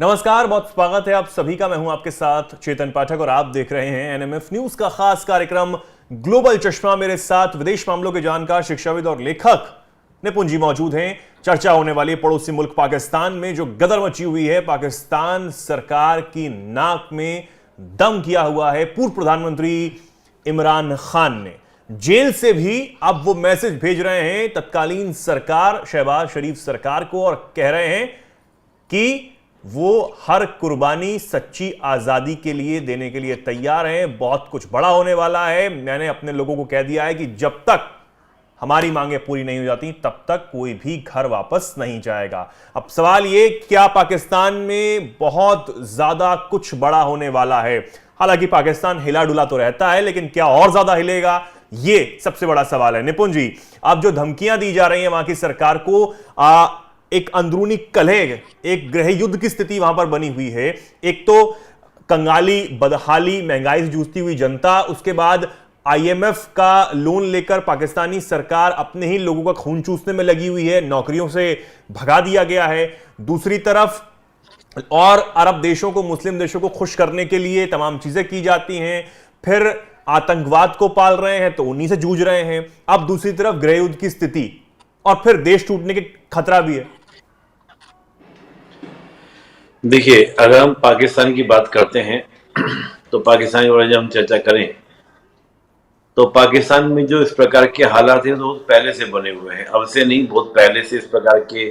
नमस्कार, बहुत स्वागत है आप सभी का। मैं हूं आपके साथ चेतन पाठक और आप देख रहे हैं एनएमएफ न्यूज का खास कार्यक्रम ग्लोबल चश्मा। मेरे साथ विदेश मामलों के जानकार, शिक्षाविद और लेखक निपुण जी मौजूद हैं। चर्चा होने वाली है पड़ोसी मुल्क पाकिस्तान में जो गदर मची हुई है। पाकिस्तान सरकार की नाक में दम किया हुआ है पूर्व प्रधानमंत्री इमरान खान ने। जेल से भी अब वो मैसेज भेज रहे हैं तत्कालीन सरकार, शहबाज शरीफ सरकार को, और कह रहे हैं कि वो हर कुर्बानी सच्ची आजादी के लिए देने के लिए तैयार हैं। बहुत कुछ बड़ा होने वाला है। मैंने अपने लोगों को कह दिया है कि जब तक हमारी मांगें पूरी नहीं हो जाती तब तक कोई भी घर वापस नहीं जाएगा। अब सवाल ये, क्या पाकिस्तान में बहुत ज्यादा कुछ बड़ा होने वाला है? हालांकि पाकिस्तान हिला डुला तो रहता है, लेकिन क्या और ज्यादा हिलेगा, ये सबसे बड़ा सवाल है। निपुण जी, अब जो धमकियां दी जा रही हैं वहां की सरकार को, एक अंदरूनी कलह, एक गृह युद्ध की स्थिति वहां पर बनी हुई है। एक तो कंगाली, बदहाली, महंगाई से जूझती हुई जनता, उसके बाद आईएमएफ का लोन लेकर पाकिस्तानी सरकार अपने ही लोगों का खून चूसने में लगी हुई है, नौकरियों से भगा दिया गया है। दूसरी तरफ और अरब देशों को, मुस्लिम देशों को खुश करने के लिए तमाम चीजें की जाती हैं। फिर आतंकवाद को पाल रहे हैं तो उन्हीं से जूझ रहे हैं। अब दूसरी तरफ गृह युद्ध की स्थिति और फिर देश टूटने के खतरा भी है। देखिए, अगर हम पाकिस्तान की बात करते हैं तो पाकिस्तान के बारे में हम चर्चा करें तो पाकिस्तान में जो इस प्रकार के हालात हैं तो पहले से बने हुए हैं। अब से नहीं, बहुत पहले से इस प्रकार के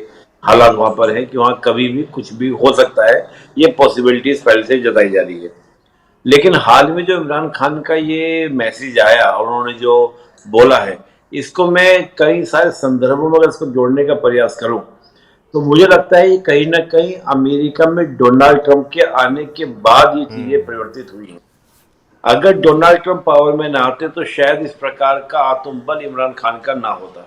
हालात वहां पर हैं कि वहां कभी भी कुछ भी हो सकता है। ये पॉसिबिलिटीज पहले से जताई जा रही है। लेकिन हाल में जो इमरान खान का ये मैसेज आया और उन्होंने जो बोला है, इसको मैं कई सारे संदर्भों में अगर इसको जोड़ने का प्रयास करूं तो मुझे लगता है ये कहीं ना कहीं अमेरिका में डोनाल्ड ट्रंप के आने के बाद ये चीजें परिवर्तित हुई हैं। अगर डोनाल्ड ट्रंप पावर में ना आते तो शायद इस प्रकार का आत्मबल इमरान खान का ना होता।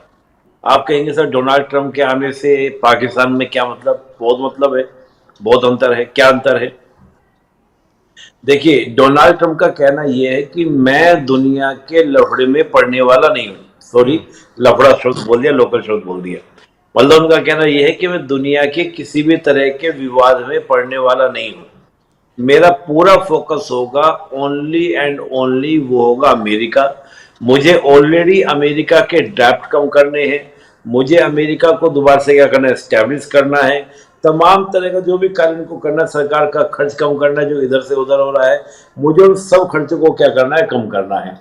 आप कहेंगे सर, डोनाल्ड ट्रंप के आने से पाकिस्तान में क्या मतलब? बहुत मतलब है, बहुत अंतर है। क्या अंतर है? देखिए, डोनाल्ड ट्रंप का कहना यह है कि मैं दुनिया के लफड़े में पड़ने वाला नहीं हूं। सॉरी, लफड़ा शब्द बोल दिया, लोकल शब्द बोल दिया। मतलब उनका कहना यह है कि मैं दुनिया के किसी भी तरह के विवाद में पड़ने वाला नहीं हूं। मेरा पूरा फोकस होगा ओनली एंड ओनली, वो होगा अमेरिका। मुझे ऑलरेडी अमेरिका के ड्राफ्ट कम करने हैं। मुझे अमेरिका को दोबारा से क्या करना है? एस्टैब्लिश करना है। तमाम तरह का जो भी कार्य इनको करना, सरकार का खर्च कम करना है जो इधर से उधर हो रहा है, मुझे उन सब खर्चों को क्या करना है? कम करना है।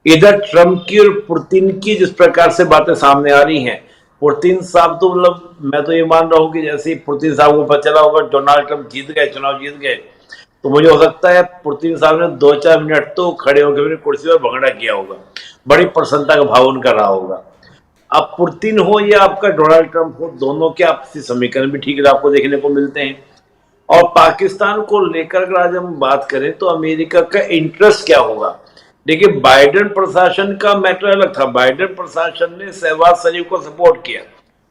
इधर ट्रंप की और पुतिन की जिस प्रकार से बातें सामने आ रही हैं, पुतिन साहब तो मतलब मैं तो ये मान रहा हूँ कि जैसे ही पुतिन साहब को पता चला होगा डोनाल्ड ट्रंप जीत गए, चुनाव जीत गए, तो मुझे हो सकता है पुतिन साहब ने 2-4 मिनट तो खड़े होकर अपनी कुर्सी पर भंगड़ा किया होगा। बड़ी प्रसन्नता का भाव उनका रहा होगा। अब पुतिन हो या आपका डोनाल्ड ट्रंप हो, दोनों के आपसी समीकरण भी ठीक आपको देखने को मिलते हैं। और पाकिस्तान को लेकर अगर आज हम बात करें तो अमेरिका का इंटरेस्ट क्या होगा? देखिए, बाइडेन प्रशासन का मैटर अलग था। बाइडेन प्रशासन ने शहबाज शरीफ को सपोर्ट किया,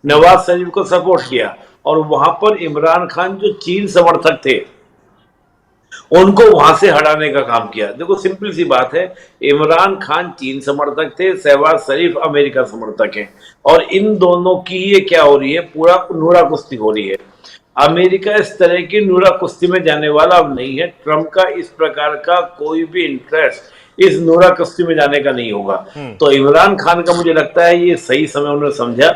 नवाज शरीफ को सपोर्ट किया, और वहां पर इमरान खान जो चीन समर्थक थे उनको वहां से हटाने का काम किया। देखो, सिंपल सी बात है, इमरान खान चीन समर्थक थे, शहबाज शरीफ अमेरिका समर्थक हैं, और इन दोनों की ये क्या हो रही है? पूरा नूरा कुश्ती हो रही है। अमेरिका इस तरह की नूरा कुश्ती में जाने वाला अब नहीं है। ट्रंप का इस प्रकार का कोई भी इंटरेस्ट इस नूरा कुश्ती में जाने का नहीं होगा। तो इमरान खान का मुझे लगता है ये सही समय उन्होंने समझा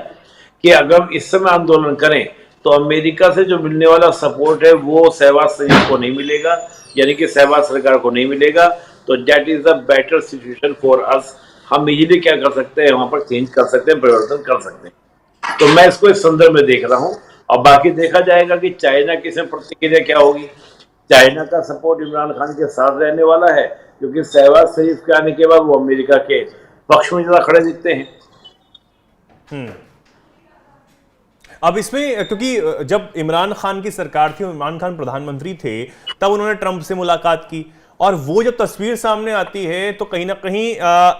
कि अगर इस समय आंदोलन करें तो अमेरिका से जो मिलने वाला सपोर्ट है वो शहबाज शरीफ को नहीं मिलेगा, यानी कि शहबाज सरकार को नहीं मिलेगा। तो that is a better situation for us. हम इजीली क्या कर सकते हैं? वहां पर चेंज कर सकते हैं, परिवर्तन कर सकते हैं। तो मैं इसको इस संदर्भ में देख रहा हूं, और बाकी देखा जाएगा कि चाइना की इसमें प्रतिक्रिया क्या होगी। चाइना का सपोर्ट इमरान खान के साथ रहने वाला है, क्योंकि शहबाज शरीफ के आने के बाद वो अमेरिका के पक्ष में ज्यादा खड़े दिखते हैं। अब इसमें, क्योंकि जब इमरान खान की सरकार थी, इमरान खान प्रधानमंत्री थे, तब उन्होंने ट्रंप से मुलाकात की, और वो जब तस्वीर सामने आती है तो कहीं ना कहीं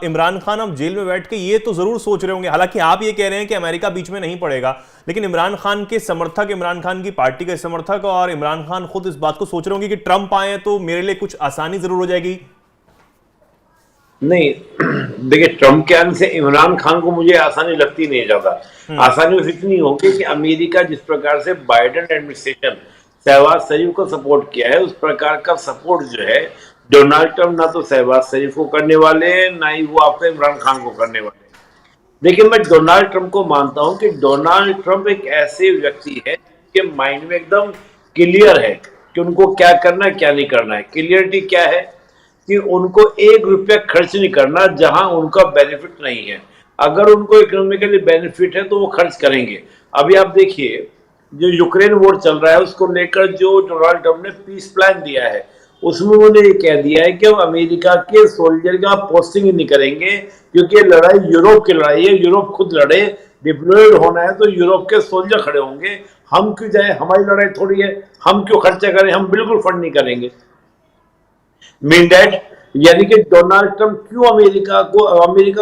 इमरान खान अब जेल में बैठ के ये तो जरूर सोच रहे होंगे। हालांकि आप ये कह रहे हैं कि अमेरिका बीच में नहीं पड़ेगा, लेकिन इमरान खान के समर्थक, इमरान खान की पार्टी के समर्थक और इमरान खान खुद इस बात को सोच रहे होंगे कि ट्रंप आए तो मेरे लिए कुछ आसानी जरूर हो जाएगी। नहीं, देखिए, ट्रंप के आने से इमरान खान को मुझे आसानी लगती नहीं ज्यादा। आसानी उस इतनी होगी कि अमेरिका जिस प्रकार से बाइडेन एडमिनिस्ट्रेशन शहबाज शरीफ को सपोर्ट किया है, उस प्रकार का सपोर्ट जो है डोनाल्ड ट्रंप ना तो शहबाज शरीफ को करने वाले हैं, ना ही वो आपके इमरान खान को करने वाले हैं। देखिए, मैं डोनाल्ड ट्रंप को मानता हूं कि डोनाल्ड ट्रंप एक ऐसे व्यक्ति है जिनके माइंड में एकदम क्लियर है कि उनको क्या करना है क्या नहीं करना है। क्लियरिटी क्या है कि उनको 1 रुपया खर्च नहीं करना जहां उनका बेनिफिट नहीं है। अगर उनको इकोनॉमिकली बेनिफिट है तो वो खर्च करेंगे। अभी आप देखिए, जो यूक्रेन वॉर चल रहा है उसको लेकर जो डोनाल्ड ट्रंप ने पीस प्लान दिया है, उसमें उन्होंने ये कह दिया है कि हम अमेरिका के सोल्जर का पोस्टिंग ही नहीं करेंगे, क्योंकि ये लड़ाई यूरोप की लड़ाई है, यूरोप खुद लड़े, डिप्लॉयड होना है तो यूरोप के सोल्जर खड़े होंगे, हम क्यों जाए, हमारी लड़ाई थोड़ी है, हम क्यों खर्चा करें, हम बिल्कुल फंड नहीं करेंगे। मीन डैट, यानी कि डोनाल्ड ट्रंप क्यों अमेरिका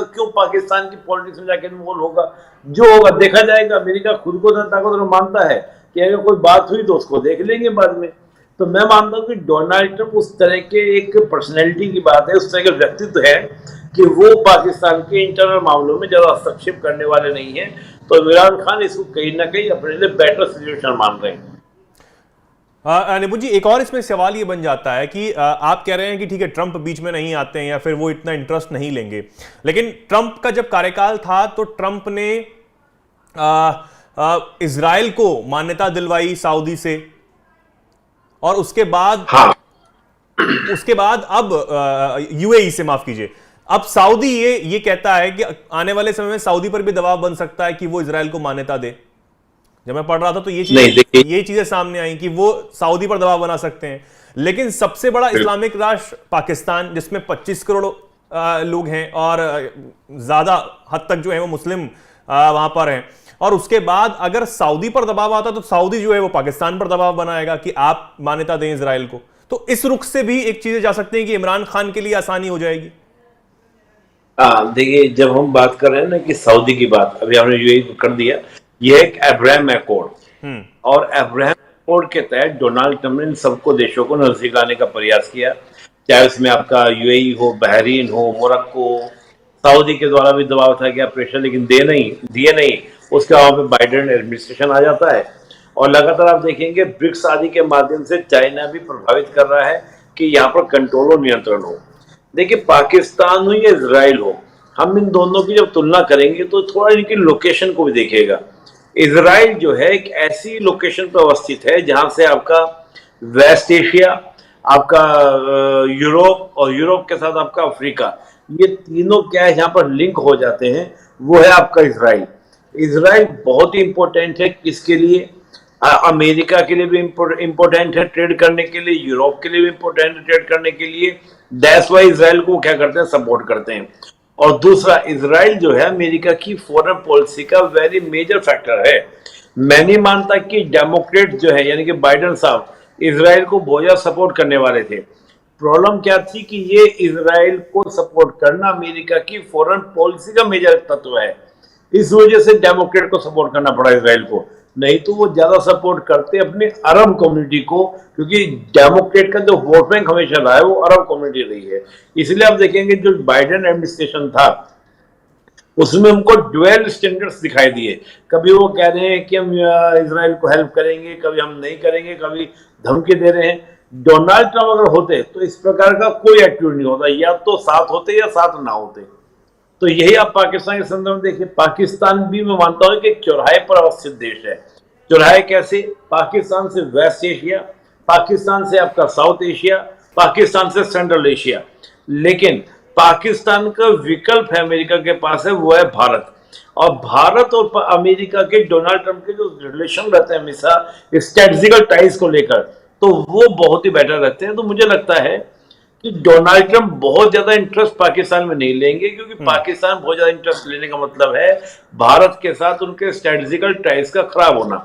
क्यों पाकिस्तान की पॉलिटिक्स में जाकर इन्वॉल्व होगा। जो होगा देखा जाएगा। अमेरिका खुद को ताकतवर मानता है कि अगर कोई बात हुई तो उसको देख लेंगे बाद में। तो मैं मानता हूं कि डोनाल्ड ट्रंप उस तरह के एक पर्सनैलिटी की बात है, उस तरह के व्यक्तित्व है कि वो पाकिस्तान के इंटरनल मामलों में ज्यादा हस्तक्षेप करने वाले नहीं है। तो इमरान खान इसको कहीं ना कहीं अपने लिए बेटर सिचुएशन मान रहे हैं। निपुण जी, एक और इसमें सवाल ये बन जाता है कि आप कह रहे हैं कि ठीक है ट्रंप बीच में नहीं आते हैं या फिर वो इतना इंटरेस्ट नहीं लेंगे, लेकिन ट्रंप का जब कार्यकाल था तो ट्रंप ने इजराइल को मान्यता दिलवाई सऊदी से, और उसके बाद हाँ, अब यूएई से, माफ कीजिए, अब सऊदी ये कहता है कि आने वाले समय में सऊदी पर भी दबाव बन सकता है कि वो इजराइल को मान्यता दे। जब मैं पढ़ रहा था तो ये चीजें सामने आई कि वो सऊदी पर दबाव बना सकते हैं। लेकिन सबसे बड़ा इस्लामिक राष्ट्र पाकिस्तान, जिसमें 25 करोड़ लोग हैं और ज्यादा हद तक जो है वो मुस्लिम वहां पर हैं, और उसके बाद अगर सऊदी पर दबाव आता तो सऊदी जो है वो पाकिस्तान पर दबाव बनाएगा कि आप मान्यता दें इजराइल को। तो इस रुख से भी एक चीजें जा सकती हैं कि इमरान खान के लिए आसानी हो जाएगी। देखिए, जब हम बात कर रहे हैं ना कि सऊदी की बात, अभी हमने यूएई कर दिया, यह एक अब्राहम अकॉर्ड, और अब्राहम अकॉर्ड के तहत डोनाल्ड ट्रंप ने इन सबको देशों को नजदीक लाने का प्रयास किया, चाहे उसमें आपका यूएई हो, बहरीन हो, मोरक्को। सऊदी के द्वारा भी दबाव था गया, प्रेशर, लेकिन दिए नहीं। उसके वहां पे बाइडेन एडमिनिस्ट्रेशन आ जाता है, और लगातार आप देखेंगे ब्रिक्स आदि के माध्यम से चाइना भी प्रभावित कर रहा है कि यहाँ पर कंट्रोल और नियंत्रण हो। देखिए, पाकिस्तान हो या इजराइल हो, हम इन दोनों की जब तुलना करेंगे तो थोड़ा इनकी लोकेशन को भी देखिएगा। इजराइल जो है एक ऐसी लोकेशन पर अवस्थित है जहां से आपका वेस्ट एशिया, आपका यूरोप, और यूरोप के साथ आपका अफ्रीका, ये तीनों क्या है जहां पर लिंक हो जाते हैं, वो है आपका इजराइल। इजराइल बहुत ही इंपॉर्टेंट है किसके लिए? अमेरिका के लिए भी इंपॉर्टेंट है ट्रेड करने के लिए, यूरोप के लिए भी इंपॉर्टेंट है ट्रेड करने के लिए। दैट्स वाई इजराइल को क्या करते हैं, सपोर्ट करते हैं। और दूसरा, इजराइल जो है अमेरिका की फॉरेन पॉलिसी का वेरी मेजर फैक्टर है। मैं नहीं मानता कि डेमोक्रेट जो है यानी कि बाइडेन साहब इजराइल को बहुत ज्यादा सपोर्ट करने वाले थे। प्रॉब्लम क्या थी कि ये इजराइल को सपोर्ट करना अमेरिका की फॉरेन पॉलिसी का मेजर तत्व है, इस वजह से डेमोक्रेट को सपोर्ट करना पड़ा इजराइल को। नहीं तो वो ज्यादा सपोर्ट करते अपने अरब कम्युनिटी को, क्योंकि डेमोक्रेट का जो वोट बैंक हमेशा रहा है वो अरब कम्युनिटी रही है। इसलिए आप देखेंगे जो बाइडेन एडमिनिस्ट्रेशन था उसमें हमको ड्वेल स्टैंडर्ड्स दिखाई दिए। कभी वो कह रहे हैं कि हम इजराइल को हेल्प करेंगे, कभी हम नहीं करेंगे, कभी धमकी दे रहे हैं। डोनाल्ड ट्रंप अगर होते तो इस प्रकार का कोई एक्टिविटी नहीं होता, या तो साथ होते या साथ ना होते। तो यही आप पाकिस्तान के संदर्भ में देखिए, पाकिस्तान भी मैं मानता हूं कि एक चौराहे पर अवस्थित देश है। चौराहे कैसे? पाकिस्तान से वेस्ट एशिया, पाकिस्तान से आपका साउथ एशिया, पाकिस्तान से सेंट्रल एशिया। लेकिन पाकिस्तान का विकल्प है अमेरिका के पास है, वो है भारत। और भारत और अमेरिका के डोनाल्ड ट्रंप के जो रिलेशन रहते हैं हमेशा स्ट्रेटेजिकल टाइज को लेकर, तो वो बहुत ही बेटर रहते हैं। तो मुझे लगता है कि डोनाल्ड ट्रंप बहुत ज्यादा इंटरेस्ट पाकिस्तान में नहीं लेंगे, क्योंकि पाकिस्तान बहुत ज्यादा इंटरेस्ट लेने का मतलब है भारत के साथ उनके स्ट्रेटेजिकल टाइज का खराब होना।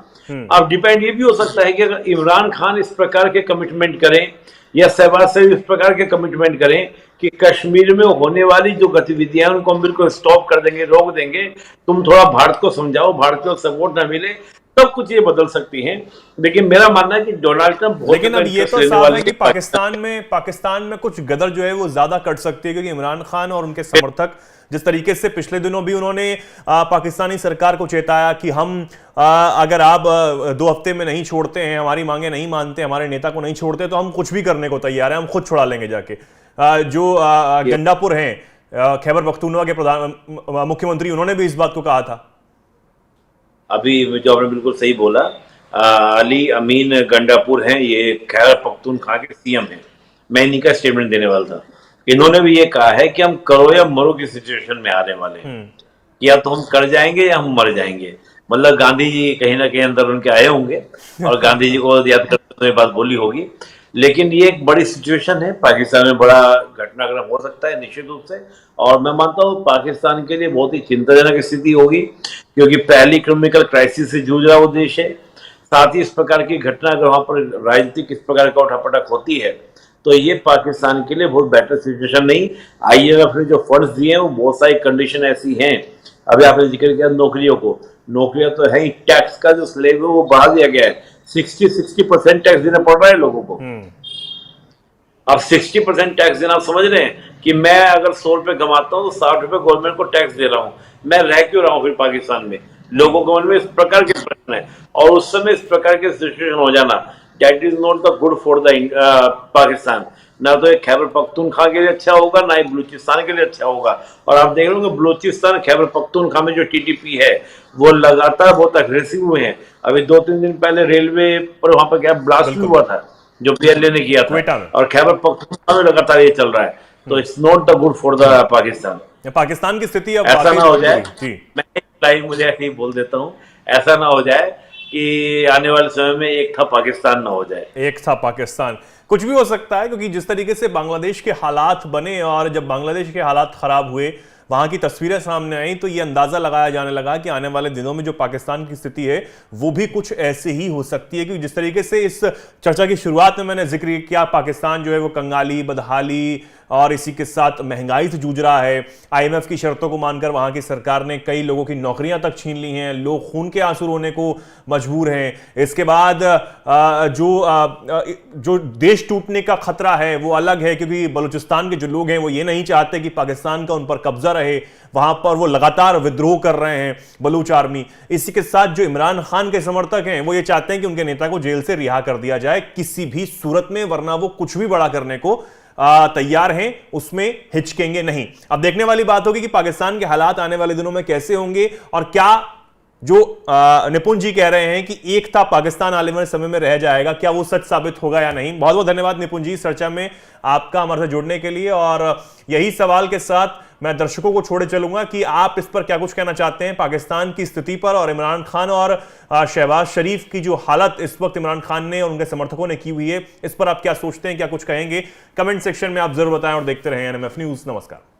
अब डिपेंड ये भी हो सकता है कि अगर इमरान खान इस प्रकार के कमिटमेंट करें या शहबाज शरीफ इस प्रकार के कमिटमेंट करें कि कश्मीर में होने वाली जो गतिविधियां उनको हम बिल्कुल स्टॉप कर देंगे, रोक देंगे, तुम थोड़ा भारत को समझाओ, भारत को सपोर्ट ना मिले, सब कुछ ये बदल सकती हैं। लेकिन मेरा मानना है कि डोनाल्ड ट्रंप, लेकिन अब ये तो साफ है कि पाकिस्तान में कुछ गदर जो है वो ज्यादा कट सकती है, क्योंकि इमरान खान और उनके समर्थक जिस तरीके से पिछले दिनों भी उन्होंने पाकिस्तानी सरकार को चेताया कि हम अगर आप 2 हफ्ते में नहीं छोड़ते हैं, हमारी मांगे नहीं मानते, हमारे नेता को नहीं छोड़ते, तो हम कुछ भी करने को तैयार हैं, हम खुद छुड़ा लेंगे जाके। जो गंडापुर हैं, खैबर पख्तूनख्वा के प्रधान मुख्यमंत्री, उन्होंने भी इस बात को कहा था। अभी जो आपने बिल्कुल सही बोला, अली अमीन गंडापुर हैं, ये खैबर पख्तूनख्वा के सीएम हैं। मैं इन्हीं का स्टेटमेंट देने वाला था। इन्होंने भी ये कहा है कि हम करो या मरो की सिचुएशन में आने वाले हैं, या तो हम कर जाएंगे या हम मर जाएंगे। मतलब गांधी जी कहीं ना कहीं अंदर उनके आए होंगे और गांधी जी को याद करते हुए बात बोली होगी। लेकिन ये एक बड़ी सिचुएशन है, पाकिस्तान में बड़ा घटनाक्रम हो सकता है निश्चित रूप से। और मैं मानता हूँ पाकिस्तान के लिए बहुत ही चिंताजनक स्थिति होगी, क्योंकि पहली इकोनॉमिकल क्राइसिस से जूझ रहा वो देश है। साथ ही इस प्रकार की घटना अगर वहां पर राजनीतिक इस प्रकार का उठापटक होती है, तो ये पाकिस्तान के लिए बहुत बेटर सिचुएशन नहीं। IMF ने जो फंड्स दिए हैं वो बहुत सारी कंडीशन ऐसी हैं। अभी आपने जिक्र किया नौकरियों को, नौकरियां तो है ही, टैक्स का जो स्लैब है वो बढ़ा दिया गया है। 60% टैक्स देना पड़ रहा है लोगों को। अब 60% टैक्स देना, आप समझ रहे हैं कि मैं अगर 100 रुपए कमाता हूँ तो 60 रुपए गवर्नमेंट को टैक्स दे रहा हूँ। मैं रह क्यों रहा हूँ फिर पाकिस्तान में? लोगों को मन में इस प्रकार के प्रश्न है, और उस समय इस प्रकार के सिचुएशन हो जाना, that is not the good for the Pakistan. ना तो एक खैबर पख्तूनख्वा के लिए अच्छा होगा, ना ही बलूचिस्तान के लिए अच्छा होगा। और आप देख रहे हो बलूचिस्तान खैबर पख्तूनख्वा में जो TTP है वो लगातार बहुत अग्रेसिव हुए हैं। अभी 2-3 दिन पहले रेलवे पर वहां पर क्या ब्लास्ट भी हुआ था जो PLA ने किया था, और खैबर पख्तूनख्वा में लगातार ये चल रहा है। तो it's not the good for the Pakistan. Pakistan की स्थिति अब ऐसा ना हो जाए, मैं लाइन मुझे ऐसे ही बोल देता हूँ, ऐसा ना हो जाए कि आने वाले समय में एक था पाकिस्तान ना हो जाए। एक था पाकिस्तान, कुछ भी हो सकता है, क्योंकि जिस तरीके से बांग्लादेश के हालात बने और जब बांग्लादेश के हालात खराब हुए, वहां की तस्वीरें सामने आई, तो ये अंदाजा लगाया जाने लगा कि आने वाले दिनों में जो पाकिस्तान की स्थिति है वो भी कुछ ऐसे ही हो सकती है। क्योंकि जिस तरीके से इस चर्चा की शुरुआत में मैंने जिक्र किया, पाकिस्तान जो है वो कंगाली, बदहाली और इसी के साथ महंगाई से जूझ रहा है। IMF की शर्तों को मानकर वहां की सरकार ने कई लोगों की नौकरियां तक छीन ली हैं, लोग खून के आंसू रोने को मजबूर हैं। इसके बाद जो देश टूटने का खतरा है वो अलग है, क्योंकि बलूचिस्तान के जो लोग हैं वो ये नहीं चाहते कि पाकिस्तान का उन पर कब्जा रहे, वहां पर वो लगातार विद्रोह कर रहे हैं बलूच आर्मी। इसी के साथ जो इमरान खान के समर्थक हैं वो ये चाहते हैं कि उनके नेता को जेल से रिहा कर दिया जाए किसी भी सूरत में, वरना वो कुछ भी बड़ा करने को तैयार हैं, उसमें हिचकेंगे नहीं। अब देखने वाली बात होगी कि पाकिस्तान के हालात आने वाले दिनों में कैसे होंगे, और क्या जो निपुण जी कह रहे हैं कि एक था पाकिस्तान आने वाले समय में रह जाएगा, क्या वो सच साबित होगा या नहीं। बहुत बहुत धन्यवाद निपुण जी इस चर्चा में आपका हमारे साथ जुड़ने के लिए। और यही सवाल के साथ मैं दर्शकों को छोड़े चलूंगा कि आप इस पर क्या कुछ कहना चाहते हैं पाकिस्तान की स्थिति पर, और इमरान खान और शहबाज शरीफ की जो हालत इस वक्त इमरान खान ने और उनके समर्थकों ने की हुई है, इस पर आप क्या सोचते हैं, क्या कुछ कहेंगे, कमेंट सेक्शन में आप जरूर बताएं। और देखते रहें NMF न्यूज। नमस्कार।